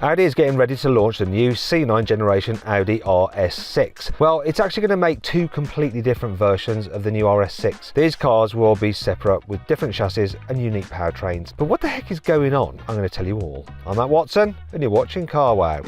Audi is getting ready to launch the new C9 generation Audi RS6. Well, it's actually going to make two completely different versions of the new RS6. These cars will be separate with different chassis and unique powertrains. But what the heck is going on? I'm going to tell you all. I'm Matt Watson and you're watching Car Wow.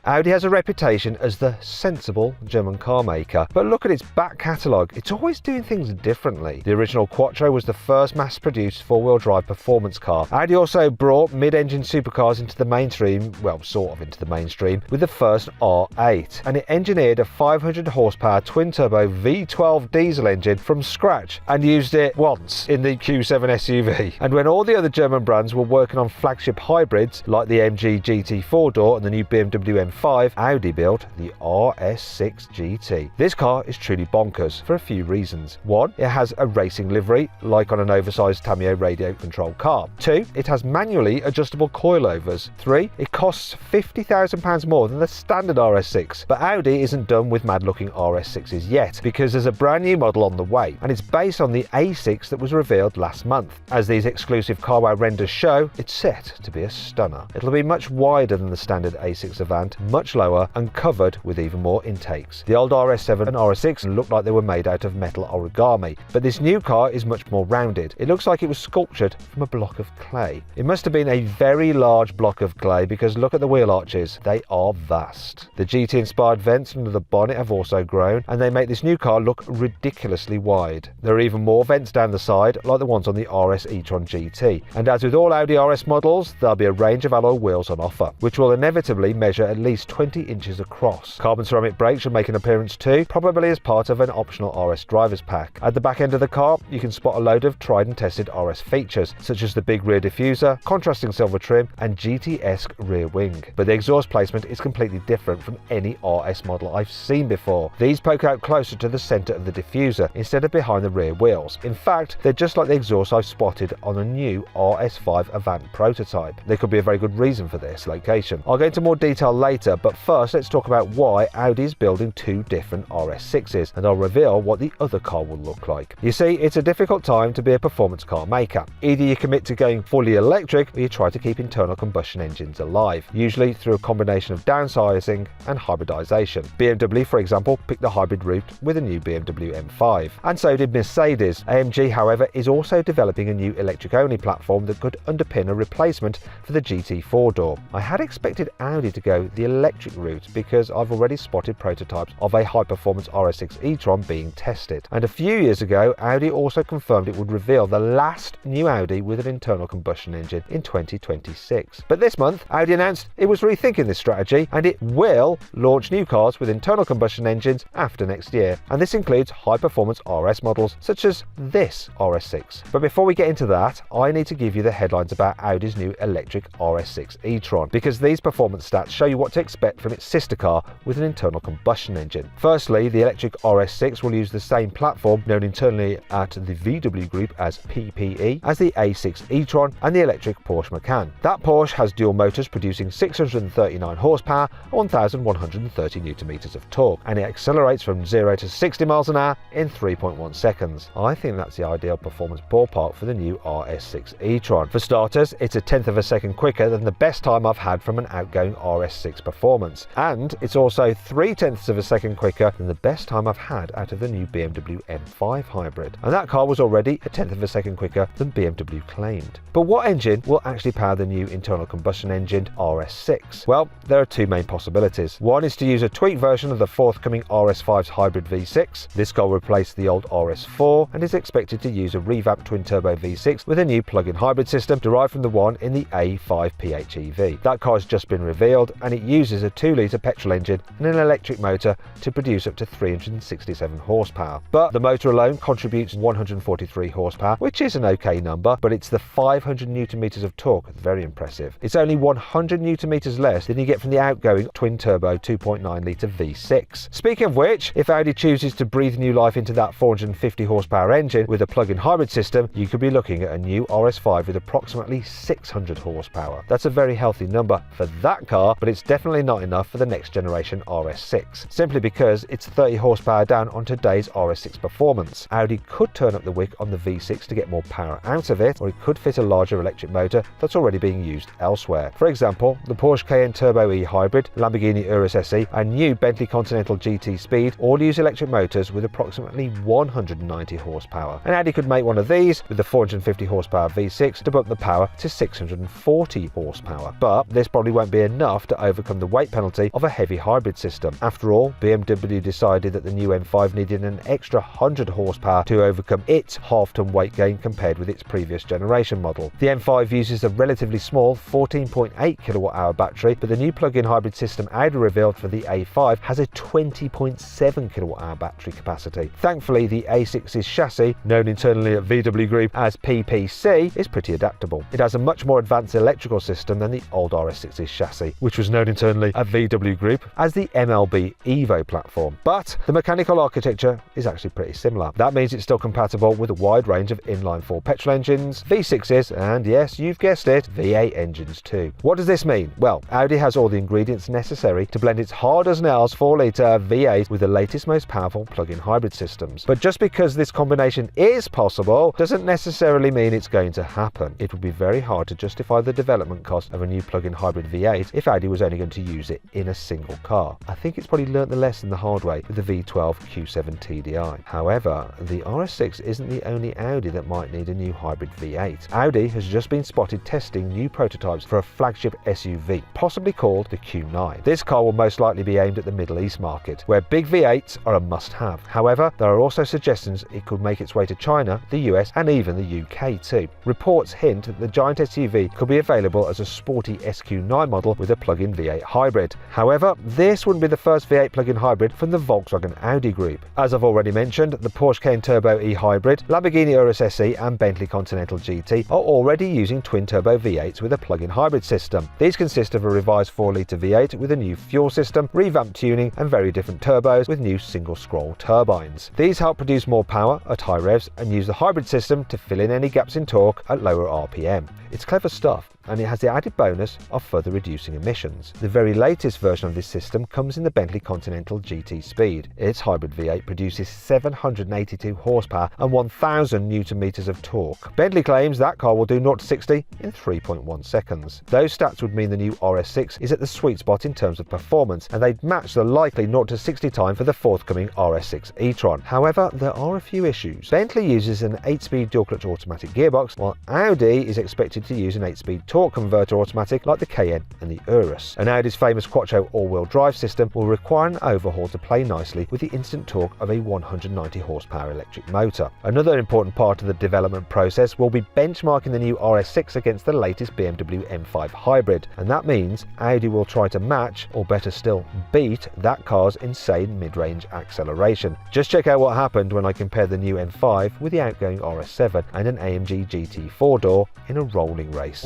Audi has a reputation as the sensible German car maker, but look at its back catalogue, it's always doing things differently. The original Quattro was the first mass-produced four-wheel drive performance car. Audi also brought mid-engine supercars into the mainstream, well, sort of into the mainstream, with the first R8, and it engineered a 500 horsepower twin-turbo V12 diesel engine from scratch and used it once in the Q7 SUV. And when all the other German brands were working on flagship hybrids like the MG GT 4-door and the new BMW M5, Audi built the RS6 GT. This car is truly bonkers for a few reasons. One, it has a racing livery like on an oversized Tameo radio controlled car. Two, it has manually adjustable coilovers. Three, it costs £50,000 more than the standard RS6. But Audi isn't done with mad looking RS6s yet, because there's a brand new model on the way, and it's based on the A6 that was revealed last month. As these exclusive Car Wow renders show, it's set to be a stunner. It'll be much wider than the standard A6 Avant, much lower and covered with even more intakes. The old RS7 and RS6 looked like they were made out of metal origami, but this new car is much more rounded. It looks like it was sculptured from a block of clay. It must have been a very large block of clay, because look at the wheel arches, they are vast. The GT inspired vents under the bonnet have also grown, and they make this new car look ridiculously wide. There are even more vents down the side like the ones on the RS e-tron GT, and as with all Audi RS models, there'll be a range of alloy wheels on offer, which will inevitably measure at least 20 inches across. Carbon ceramic brakes should make an appearance too, probably as part of an optional RS driver's pack. At the back end of the car, you can spot a load of tried and tested RS features, such as the big rear diffuser, contrasting silver trim, and GT-esque rear wing. But the exhaust placement is completely different from any RS model I've seen before. These poke out closer to the centre of the diffuser instead of behind the rear wheels. In fact, they're just like the exhaust I've spotted on a new RS5 Avant prototype. There could be a very good reason for this location. I'll go into more detail later, but first let's talk about why Audi is building two different RS6s, and I'll reveal what the other car will look like. You see, it's a difficult time to be a performance car maker. Either you commit to going fully electric, or you try to keep internal combustion engines alive, usually through a combination of downsizing and hybridization. BMW, for example, picked the hybrid route with a new BMW M5, and so did Mercedes. AMG, however, is also developing a new electric-only platform that could underpin a replacement for the GT 4-door. I had expected Audi to go the electric route, because I've already spotted prototypes of a high-performance RS6 e-tron being tested. And a few years ago, Audi also confirmed it would reveal the last new Audi with an internal combustion engine in 2026. But this month, Audi announced it was rethinking this strategy, and it will launch new cars with internal combustion engines after next year. And this includes high-performance RS models, such as this RS6. But before we get into that, I need to give you the headlines about Audi's new electric RS6 e-tron, because these performance stats show you what to expect from its sister car with an internal combustion engine. Firstly, the electric RS6 will use the same platform known internally at the VW Group as PPE as the A6 e-tron and the electric Porsche Macan. That Porsche has dual motors producing 639 horsepower and 1,130 Nm of torque, and it accelerates from 0 to 60 miles an hour in 3.1 seconds. I think that's the ideal performance ballpark for the new RS6 e-tron. For starters, it's a tenth of a second quicker than the best time I've had from an outgoing RS6 performance, and it's also 0.3 of a second quicker than the best time I've had out of the new BMW M5 hybrid, and that car was already a tenth of a second quicker than BMW claimed. But what engine will actually power the new internal combustion engine RS6? Well, there are two main possibilities. One is to use a tweaked version of the forthcoming RS5's hybrid V6. This car will replace the old RS4 and is expected to use a revamped twin-turbo V6 with a new plug-in hybrid system derived from the one in the A5 PHEV. That car has just been revealed, and it uses a 2-litre petrol engine and an electric motor to produce up to 367 horsepower. But the motor alone contributes 143 horsepower, which is an okay number, but it's the 500 Nm of torque that's very impressive. It's only 100 Nm less than you get from the outgoing twin-turbo 2.9-litre V6. Speaking of which, if Audi chooses to breathe new life into that 450 horsepower engine with a plug-in hybrid system, you could be looking at a new RS5 with approximately 600 horsepower. That's a very healthy number for that car, but it's definitely definitely not enough for the next generation RS6, simply because it's 30 horsepower down on today's RS6 performance. Audi could turn up the wick on the V6 to get more power out of it, or it could fit a larger electric motor that's already being used elsewhere. For example, the Porsche Cayenne Turbo E Hybrid, Lamborghini Urus SE and new Bentley Continental GT Speed all use electric motors with approximately 190 horsepower. And Audi could make one of these with the 450 horsepower V6 to bump the power to 640 horsepower. But this probably won't be enough to overcome the weight penalty of a heavy hybrid system. After all, BMW decided that the new M5 needed an extra 100 horsepower to overcome its half-ton weight gain compared with its previous generation model. The M5 uses a relatively small 14.8 kilowatt-hour battery, but the new plug-in hybrid system Audi revealed for the A5 has a 20.7 kilowatt-hour battery capacity. Thankfully, the A6's chassis, known internally at VW Group as PPC, is pretty adaptable. It has a much more advanced electrical system than the old RS6's chassis, which was known internally at VW Group as the MLB Evo platform. But the mechanical architecture is actually pretty similar. That means it's still compatible with a wide range of inline-4 petrol engines, V6s, and yes, you've guessed it, V8 engines too. What does this mean? Well, Audi has all the ingredients necessary to blend its hard-as-nails 4-litre V8 with the latest, most powerful plug-in hybrid systems. But just because this combination is possible doesn't necessarily mean it's going to happen. It would be very hard to justify the development cost of a new plug-in hybrid V8 if Audi was only going to use it in a single car. I think it's probably learnt the lesson the hard way with the V12 Q7 TDI. However, the RS6 isn't the only Audi that might need a new hybrid V8. Audi has just been spotted testing new prototypes for a flagship SUV, possibly called the Q9. This car will most likely be aimed at the Middle East market, where big V8s are a must-have. However, there are also suggestions it could make its way to China, the US and even the UK too. Reports hint that the giant SUV could be available as a sporty SQ9 model with a plug-in V8 hybrid. However, this wouldn't be the first V8 plug-in hybrid from the Volkswagen Audi group. As I've already mentioned, the Porsche Cayenne Turbo E Hybrid, Lamborghini Urus SE and Bentley Continental GT are already using twin-turbo V8s with a plug-in hybrid system. These consist of a revised 4-litre V8 with a new fuel system, revamped tuning and very different turbos with new single-scroll turbines. These help produce more power at high revs and use the hybrid system to fill in any gaps in torque at lower RPM. It's clever stuff, and it has the added bonus of further reducing emissions. The very latest version of this system comes in the Bentley Continental GT Speed. Its hybrid V8 produces 782 horsepower and 1000 Nm of torque. Bentley claims that car will do 0 to 60 in 3.1 seconds. Those stats would mean the new RS6 is at the sweet spot in terms of performance, and they'd match the likely 0 to 60 time for the forthcoming RS6 e-tron. However, there are a few issues. Bentley uses an 8-speed dual-clutch automatic gearbox, while Audi is expected to use an 8-speed torque converter automatic like the Cayenne and the Urus. And Audi's famous Quattro all-wheel drive system will require an overhaul to play nicely with the instant torque of a 190 horsepower electric motor. Another important part of the development process will be benchmarking the new RS6 against the latest BMW M5 hybrid, and that means Audi will try to match, or better still, beat that car's insane mid-range acceleration. Just check out what happened when I compared the new M5 with the outgoing RS7 and an AMG GT 4-door in a rolling race.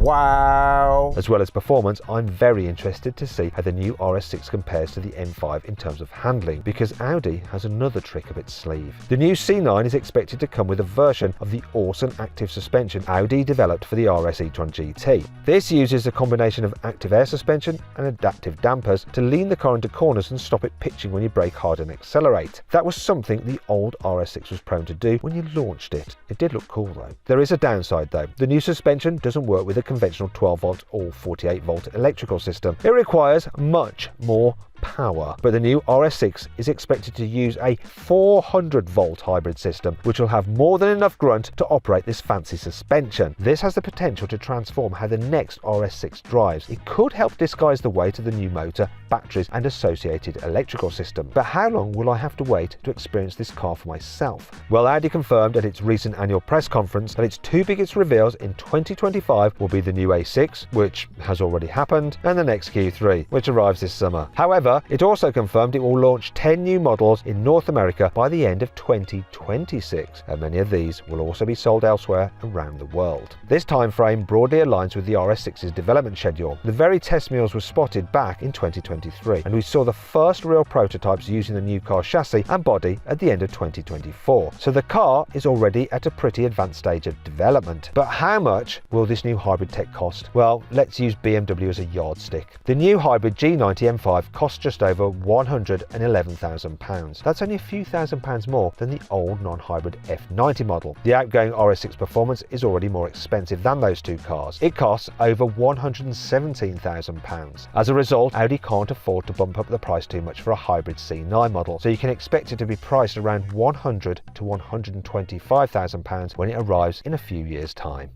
Wow! As well as performance, I'm very interested to see how the new RS6 compares to the M5 in terms of handling, because Audi has another trick up its sleeve. The new C9 is expected to come with a version of the awesome active suspension Audi developed for the RS e-tron GT. This uses a combination of active air suspension and adaptive dampers to lean the car into corners and stop it pitching when you brake hard and accelerate. That was something the old RS6 was prone to do when you launched it. It did look cool though. There is a downside though. The new suspension doesn't work with a conventional 12-volt or 48-volt electrical system. It requires much more power, but the new RS6 is expected to use a 400-volt hybrid system, which will have more than enough grunt to operate this fancy suspension. This has the potential to transform how the next RS6 drives. It could help disguise the weight of the new motor, batteries and associated electrical system. But how long will I have to wait to experience this car for myself? Well, Audi confirmed at its recent annual press conference that its two biggest reveals in 2025 will be the new A6, which has already happened, and the next Q3, which arrives this summer. However, However, it also confirmed it will launch 10 new models in North America by the end of 2026, and many of these will also be sold elsewhere around the world. This time frame broadly aligns with the RS6's development schedule. The very test mules were spotted back in 2023, and we saw the first real prototypes using the new car chassis and body at the end of 2024. So the car is already at a pretty advanced stage of development. But how much will this new hybrid tech cost? Well, let's use BMW as a yardstick. The new hybrid G90 M5 costs just over £111,000. That's only a few £1,000s more than the old non-hybrid F90 model. The outgoing RS6 performance is already more expensive than those two cars. It costs over £117,000. As a result, Audi can't afford to bump up the price too much for a hybrid C9 model, so you can expect it to be priced around £100,000 to £125,000 when it arrives in a few years' time.